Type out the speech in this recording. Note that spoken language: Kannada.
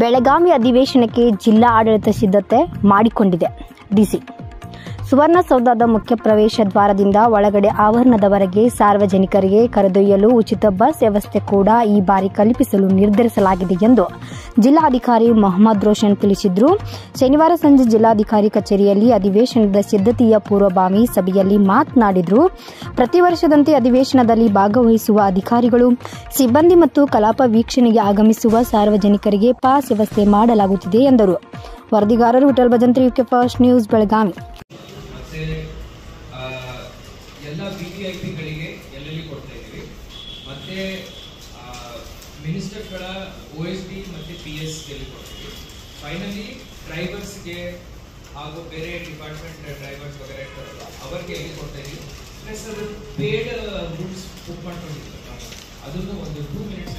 ಬೆಳಗಾವಿ ಅಧಿವೇಶನಕ್ಕೆ ಜಿಲ್ಲಾ ಆಡಳಿತ ಸಿದ್ಧತೆ ಮಾಡಿಕೊಂಡಿದೆ. ಡಿಸಿ ಸುವರ್ಣಸೌಧದ ಮುಖ್ಯ ಪ್ರವೇಶ ದ್ವಾರದಿಂದ ಒಳಗಡೆ ಆವರಣದವರೆಗೆ ಸಾರ್ವಜನಿಕರಿಗೆ ಕರೆದೊಯ್ಯಲು ಉಚಿತ ಬಸ್ ವ್ಯವಸ್ಥೆ ಕೂಡ ಈ ಬಾರಿ ಕಲ್ಪಿಸಲು ನಿರ್ಧರಿಸಲಾಗಿದೆ ಎಂದು ಜಿಲ್ಲಾಧಿಕಾರಿ ಮೊಹಮ್ಮದ್ ರೋಷನ್ ತಿಳಿಸಿದರು. ಶನಿವಾರ ಸಂಜೆ ಜಿಲ್ಲಾಧಿಕಾರಿ ಕಚೇರಿಯಲ್ಲಿ ಅಧಿವೇಶನದ ಸಿದ್ಧತೆಯ ಪೂರ್ವಭಾವಿ ಸಭೆಯಲ್ಲಿ ಮಾತನಾಡಿದರು. ಪ್ರತಿ ವರ್ಷದಂತೆ ಅಧಿವೇಶನದಲ್ಲಿ ಭಾಗವಹಿಸುವ ಅಧಿಕಾರಿಗಳು, ಸಿಬ್ಬಂದಿ ಮತ್ತು ಕಲಾಪ ವೀಕ್ಷಣೆಗೆ ಆಗಮಿಸುವ ಸಾರ್ವಜನಿಕರಿಗೆ ಪಾಸ್ ವ್ಯವಸ್ಥೆ ಮಾಡಲಾಗುತ್ತಿದೆ ಎಂದರು. ವರದಿಗಾರರು Vittal Bhajantri, UK first news, Belagavi. ಎಲ್ಲ VVIPಗಳಿಗೆ ಎಲ್ಲೆಲ್ಲಿ ಕೊಡ್ತಾ ಇದ್ದೀವಿ. ಮತ್ತೆ ಮಿನಿಸ್ಟರ್ಗಳ OSD ಮತ್ತು PS ಗೆಲ್ಲಿ ಕೊಡ್ತೀವಿ. ಫೈನಲಿ ಡ್ರೈವರ್ಸ್ಗೆ ಹಾಗೂ ಬೇರೆ ಡಿಪಾರ್ಟ್ಮೆಂಟ್ ಡ್ರೈವರ್ಸ್ ವಗैरह ಇರ್ತಾರಲ್ಲ ಅವರಿಗೆ ಎಲ್ಲಿ ಕೊಡ್ತಾ ಇದ್ದೀವಿ. ಪ್ಲಸ್ ಅದು ಪೇಡ್ ರೂಮ್ಸ್ ಬುಕ್ ಮಾಡ್ಕೊಂಡಿರ್ತಾರೆ, ಅದನ್ನು ಒಂದು 2 minutes